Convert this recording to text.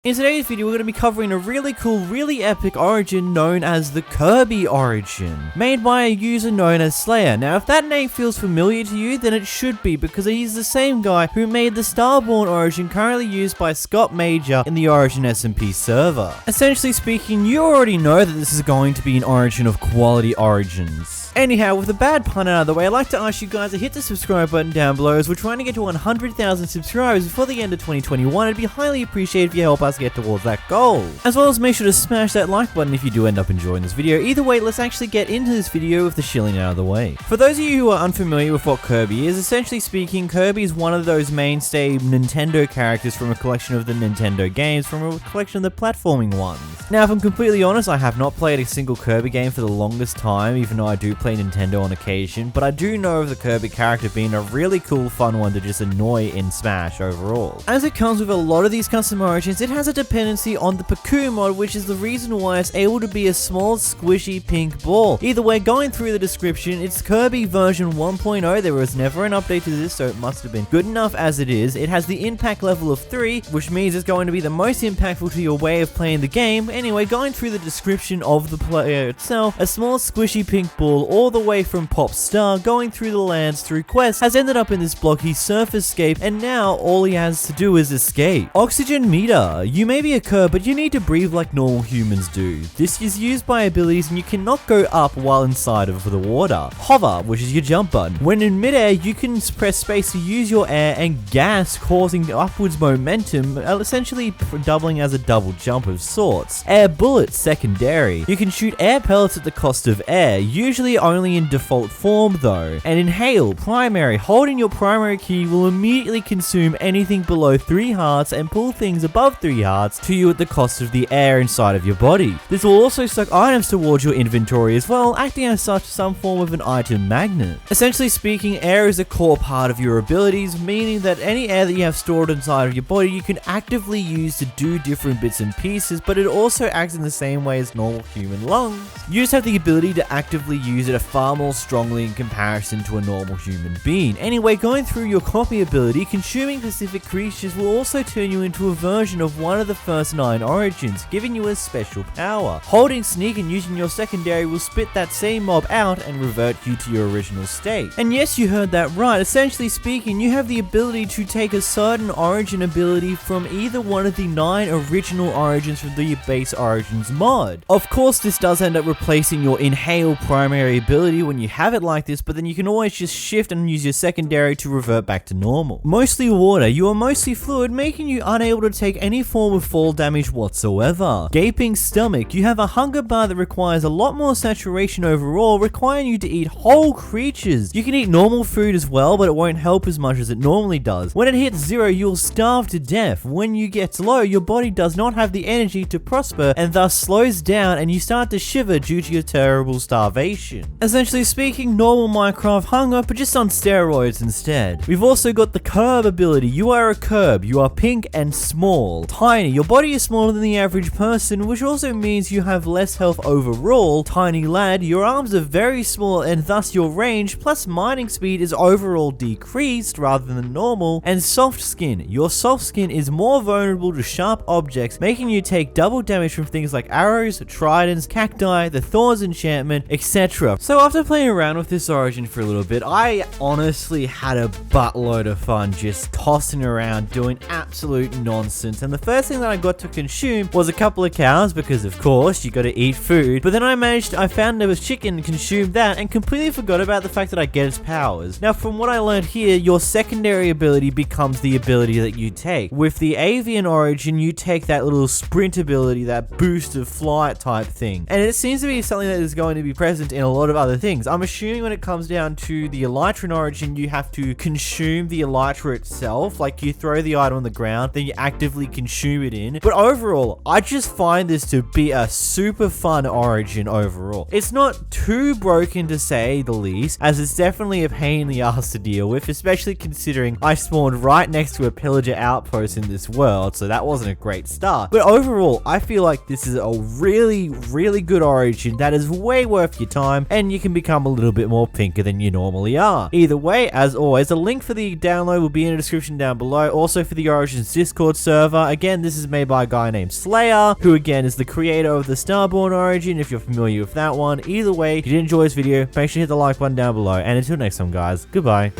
In today's video, we're going to be covering a really cool, really epic origin known as the Kirby origin, made by a user known as Slayer. Now, if that name feels familiar to you, then it should be, because he's the same guy who made the Starborn origin currently used by 𝓵𝓲𝓷𝓴𝓼 in the Origin SMP server. Essentially speaking, you already know that this is going to be an origin of quality origins. Anyhow, with the bad pun out of the way, I'd like to ask you guys to hit the subscribe button down below, as we're trying to get to 100,000 subscribers before the end of 2021. It'd be highly appreciated if you help us get towards that goal. As well as make sure to smash that like button if you do end up enjoying this video. Either way, let's actually get into this video with the shilling out of the way. For those of you who are unfamiliar with what Kirby is, essentially speaking, Kirby is one of those mainstay Nintendo characters from a collection of the Nintendo games, from a collection of the platforming ones. Now, if I'm completely honest, I have not played a single Kirby game for the longest time, even though I do play Nintendo on occasion, but I do know of the Kirby character being a really cool, fun one to just annoy in Smash overall. As it comes with a lot of these custom origins, it has a dependency on the 𝓵𝓲𝓷𝓴𝓼 mod, which is the reason why it's able to be a small, squishy pink ball. Either way, going through the description, it's Kirby version 1.0. There was never an update to this, so it must have been good enough as it is. It has the impact level of 3, which means it's going to be the most impactful to your way of playing the game. Anyway, going through the description of the player itself, a small, squishy pink ball all the way from Pop Star, going through the lands through quests, has ended up in this blocky surface scape, and now all he has to do is escape. Oxygen meter. You may be a Kirby, but you need to breathe like normal humans do. This is used by abilities, and you cannot go up while inside of the water. Hover, which is your jump button. When in midair, you can press space to use your air and gas, causing upwards momentum, essentially doubling as a double jump of sorts. Air bullet, secondary. You can shoot air pellets at the cost of air, usually only in default form though. And inhale, primary. Holding your primary key will immediately consume anything below 3 hearts and pull things above 3 hearts to you at the cost of the air inside of your body. This will also suck items towards your inventory as well, acting as such some form of an item magnet. Essentially speaking, air is a core part of your abilities, meaning that any air that you have stored inside of your body you can actively use to do different bits and pieces, but it also acts in the same way as normal human lungs. You just have the ability to actively use it far more strongly in comparison to a normal human being. Anyway, going through your copy ability, consuming specific creatures will also turn you into a version of one of the first 9 origins, giving you a special power. Holding sneak and using your secondary will spit that same mob out and revert you to your original state. And yes, you heard that right. Essentially speaking, you have the ability to take a certain origin ability from either one of the 9 original origins from the base origins mod. Of course, this does end up replacing your inhale primary ability when you have it like this, but then you can always just shift and use your secondary to revert back to normal. Mostly water. You are mostly fluid, making you unable to take any form of fall damage whatsoever. Gaping stomach. You have a hunger bar that requires a lot more saturation overall, requiring you to eat whole creatures. You can eat normal food as well, but it won't help as much as it normally does. When it hits 0, you'll starve to death. When you get low, your body does not have the energy to prosper and thus slows down, and you start to shiver due to your terrible starvation. Essentially speaking, normal Minecraft hunger, but just on steroids instead. We've also got the curb ability. You are a curb. You are pink and small. Tiny. Your body is smaller than the average person, which also means you have less health overall. Tiny lad. Your arms are very small, and thus your range plus mining speed is overall decreased rather than normal. And soft skin. Your soft skin is more vulnerable to sharp objects, making you take double damage from things like arrows, tridents, cacti, the Thor's enchantment, etc. So after playing around with this origin for a little bit, I honestly had a buttload of fun just tossing around doing absolute nonsense, and the first thing that I got to consume was a couple of cows, because of course you got to eat food. But then I found there was chicken and consumed that, and completely forgot about the fact that I get its powers. Now, from what I learned here, your secondary ability becomes the ability that you take. With the avian origin, you take that little sprint ability, that boost of flight type thing, and it seems to be something that is going to be present in a lot of other things. I'm assuming when it comes down to the elytran origin, you have to consume the elytra itself, like you throw the item on the ground, then you actively consume it in. But overall, I just find this to be a super fun origin overall. It's not too broken to say the least, as it's definitely a pain in the ass to deal with, especially considering I spawned right next to a pillager outpost in this world, so that wasn't a great start. But overall, I feel like this is a really, really good origin that is way worth your time. and you can become a little bit more pinker than you normally are. Either way, as always, a link for the download will be in the description down below. Also for the Origins Discord server. Again, this is made by a guy named 𝓵𝓼, who again is the creator of the Starborn Origin, if you're familiar with that one. Either way, if you did enjoy this video, make sure to hit the like button down below, and until next time guys, goodbye.